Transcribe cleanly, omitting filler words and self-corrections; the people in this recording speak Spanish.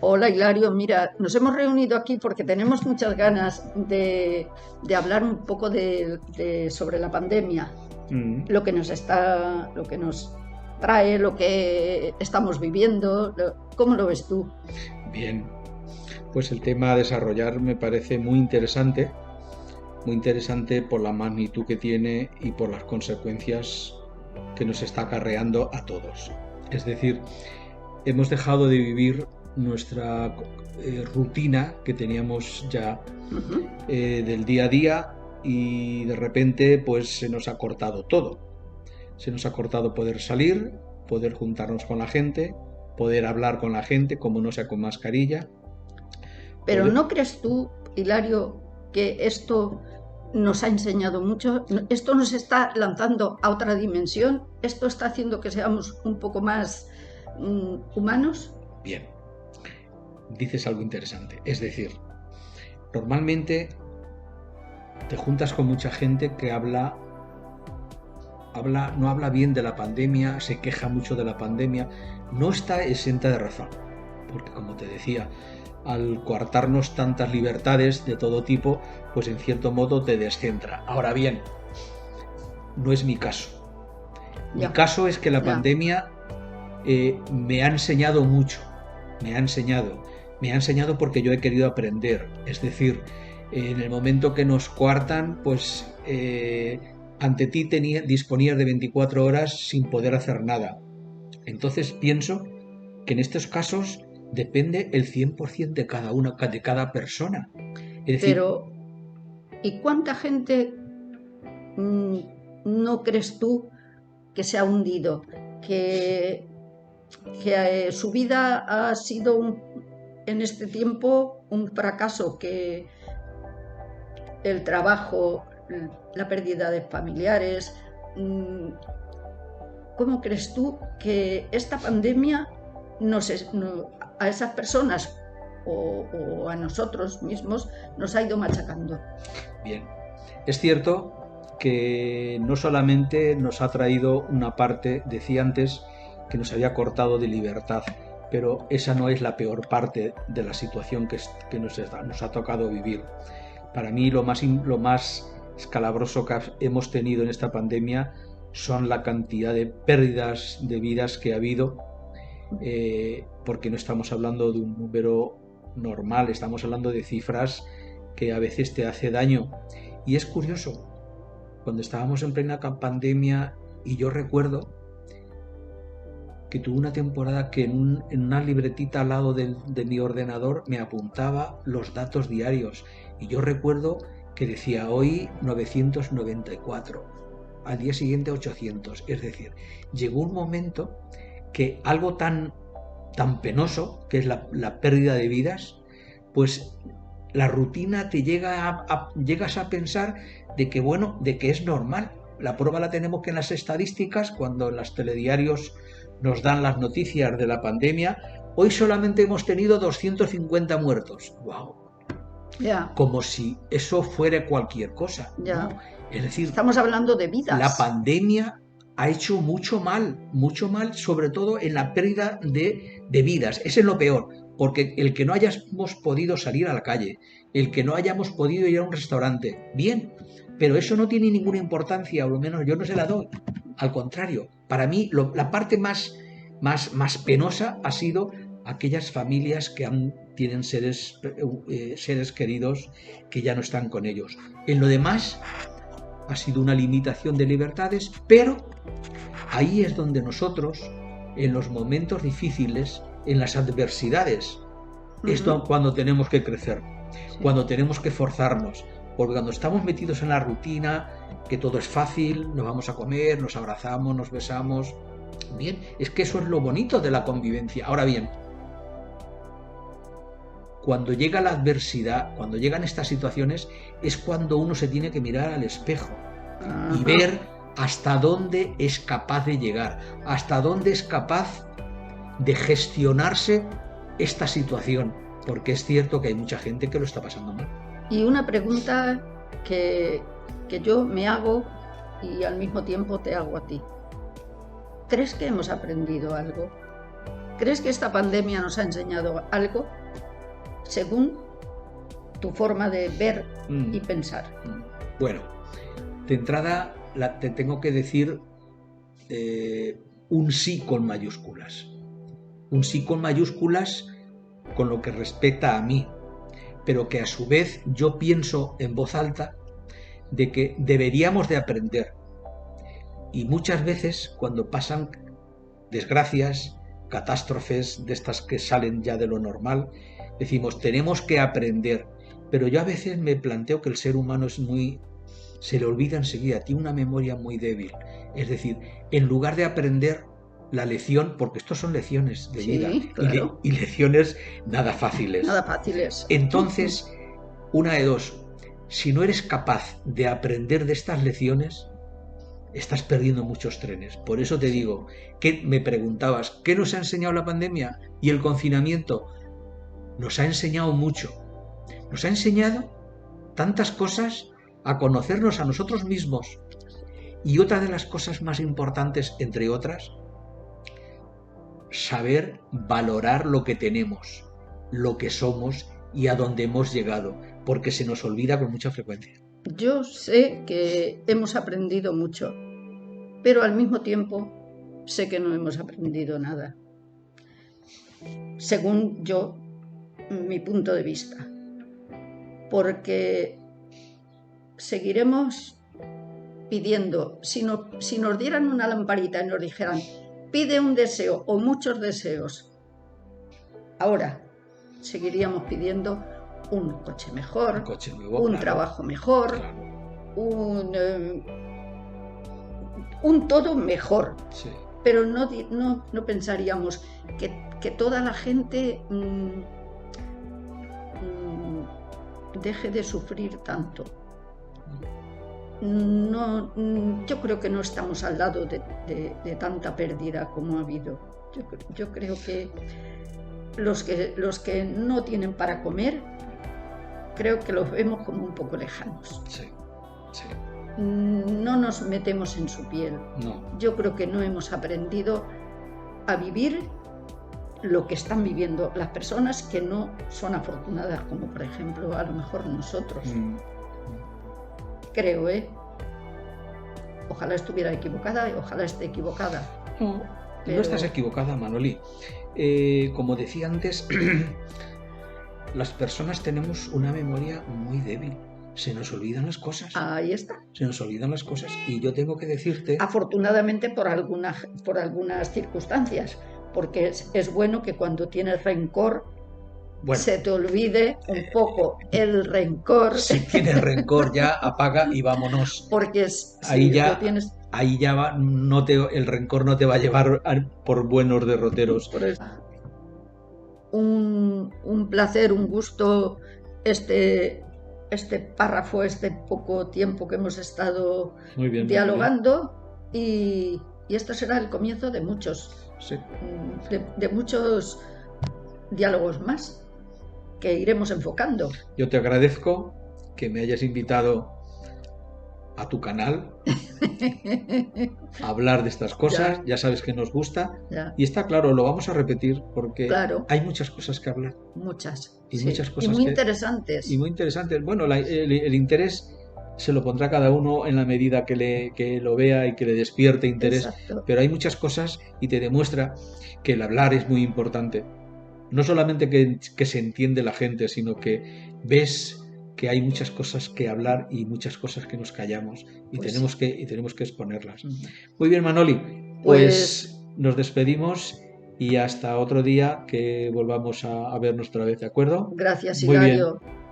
Hola Hilario, mira, nos hemos reunido aquí porque tenemos muchas ganas de hablar un poco sobre la pandemia, Mm, lo que nos trae, lo que estamos viviendo. ¿Cómo lo ves tú? bien, pues el tema a desarrollar me parece muy interesante por la magnitud que tiene y por las consecuencias que nos está acarreando a todos. Es decir, hemos dejado de vivir nuestra rutina que teníamos ya Ujú. del día a día y de repente pues se nos ha cortado todo. Se nos ha cortado poder salir, poder juntarnos con la gente, poder hablar con la gente, como no sea con mascarilla. Pero Poder... ¿no crees tú, Hilario, que esto nos ha enseñado mucho? Esto nos está lanzando a otra dimensión, esto está haciendo que seamos un poco más humanos. Bien, dices algo interesante. Es decir, normalmente te juntas con mucha gente que no habla bien de la pandemia, se queja mucho de la pandemia, no está exenta de razón. Porque como te decía, al coartarnos tantas libertades de todo tipo, pues en cierto modo te descentra. Ahora bien, no es mi caso. Mi Ya, caso es que la ya. pandemia me ha enseñado mucho, me ha enseñado, me ha enseñado porque yo he querido aprender. Es decir, en el momento que nos coartan, pues ante ti disponías de 24 horas sin poder hacer nada. Entonces pienso que en estos casos depende el 100% de cada una, de cada persona. Es decir, Pero, ¿y cuánta gente mm, no crees tú que se ha hundido? Que, que su vida ha sido en este tiempo un fracaso, que el trabajo, la pérdida de familiares. mm, ¿Cómo crees tú que esta pandemia a esas personas o a nosotros mismos nos ha ido machacando? bien, es cierto que no solamente nos ha traído una parte, decía antes, que nos había cortado de libertad, pero esa no es la peor parte de la situación que nos ha tocado vivir. Para mí lo más escalabroso que hemos tenido en esta pandemia son la cantidad de pérdidas de vidas que ha habido, porque no estamos hablando de un número normal, estamos hablando de cifras que a veces te hace daño. Y es curioso, cuando estábamos en plena pandemia, y yo recuerdo que tuve una temporada que en una libretita al lado de mi ordenador me apuntaba los datos diarios. Y yo recuerdo que decía hoy 994, al día siguiente 800. Es decir, llegó un momento que algo tan penoso, que es la pérdida de vidas, pues la rutina te llegas a pensar de que, bueno, de que es normal. La prueba la tenemos que en las estadísticas, cuando en los telediarios nos dan las noticias de la pandemia, hoy solamente hemos tenido 250 muertos. ¡Wow! Ya, Como si eso fuera cualquier cosa. ya. No, es decir, Estamos hablando de la vidas. pandemia ha hecho mucho mal, sobre todo en la pérdida de vidas. Ese es lo peor, porque el que no hayamos podido salir a la calle, el que no hayamos podido ir a un restaurante, bien, pero eso no tiene ninguna importancia, o lo menos yo no se la doy. Al contrario, para mí la parte más penosa ha sido aquellas familias que tienen seres queridos que ya no están con ellos. En lo demás, ha sido una limitación de libertades, pero ahí es donde nosotros, en los momentos difíciles, en las adversidades, es Ujú. cuando tenemos que crecer, Sí. cuando tenemos que forzarnos, porque cuando estamos metidos en la rutina, que todo es fácil, nos vamos a comer, nos abrazamos, nos besamos, bien, es que eso es lo bonito de la convivencia. Ahora bien, cuando llega la adversidad, cuando llegan estas situaciones, es cuando uno se tiene que mirar al espejo y Ajá. ver hasta dónde es capaz de llegar, hasta dónde es capaz de gestionarse esta situación, porque es cierto que hay mucha gente que lo está pasando mal. Y una pregunta que, que yo me hago y al mismo tiempo te hago a ti. ¿Crees que hemos aprendido algo? ¿Crees que esta pandemia nos ha enseñado algo según tu forma de ver y pensar? Bueno, de entrada te tengo que decir un sí con mayúsculas. Un sí con mayúsculas con lo que respecta a mí, pero que a su vez yo pienso en voz alta de que deberíamos de aprender. Y muchas veces cuando pasan desgracias, catástrofes de estas que salen ya de lo normal, decimos, tenemos que aprender. Pero yo a veces me planteo que el ser humano se le olvida enseguida, tiene una memoria muy débil. Es decir, en lugar de aprender la lección, porque estos son lecciones de vida, claro. y lecciones nada fáciles. Nada fáciles. Entonces, una de dos, si no eres capaz de aprender de estas lecciones, estás perdiendo muchos trenes. Por eso te digo, que me preguntabas, ¿qué nos ha enseñado la pandemia y el confinamiento? Nos ha enseñado mucho. Nos ha enseñado tantas cosas, a conocernos a nosotros mismos. Y otra de las cosas más importantes, entre otras, saber valorar lo que tenemos, lo que somos y a dónde hemos llegado, porque se nos olvida con mucha frecuencia. Yo sé que hemos aprendido mucho, pero al mismo tiempo sé que no hemos aprendido nada, según yo, mi punto de vista, porque seguiremos pidiendo, si nos dieran una lamparita y nos dijeran, pide un deseo o muchos deseos, ahora seguiríamos pidiendo un coche mejor, un claro, trabajo mejor, claro. un todo mejor. Sí. Pero no pensaríamos que toda la gente deje de sufrir tanto. No, yo creo que no estamos al lado de tanta pérdida como ha habido. Yo creo que los que no tienen para comer, creo que los vemos como un poco lejanos. Sí, sí. No nos metemos en su piel. No. Yo creo que no hemos aprendido a vivir lo que están viviendo las personas que no son afortunadas, como por ejemplo a lo mejor nosotros. Creo, ojalá estuviera equivocada y ojalá esté equivocada. No estás equivocada, Manoli. Como decía antes, las personas tenemos una memoria muy débil. Se nos olvidan las cosas. Ahí está. Se nos olvidan las cosas. Y yo tengo que decirte... Afortunadamente por algunas circunstancias, porque es bueno que cuando tienes rencor, se te olvide un poco el rencor. Si tienes rencor ya apaga y vámonos. Porque ahí ya el rencor no te va a llevar por buenos derroteros. Por eso. Un placer, un gusto este párrafo, este poco tiempo que hemos estado dialogando y esto será el comienzo de muchos, de muchos diálogos más que iremos enfocando. Yo te agradezco que me hayas invitado a tu canal a hablar de estas cosas, ya sabes que nos gusta y está claro, lo vamos a repetir porque hay muchas cosas que hablar. Muchas. Muchas cosas muy interesantes. Y muy interesantes. Bueno, el interés se lo pondrá cada uno en la medida que lo vea y que le despierte interés. Exacto. Pero hay muchas cosas y te demuestra que el hablar es muy importante. No solamente que se entiende la gente, sino que ves que hay muchas cosas que hablar y muchas cosas que nos callamos y tenemos que exponerlas. Muy bien, Manoli. Pues nos despedimos y hasta otro día que volvamos a vernos otra vez, ¿de acuerdo? Gracias, Muy Hilario. bien.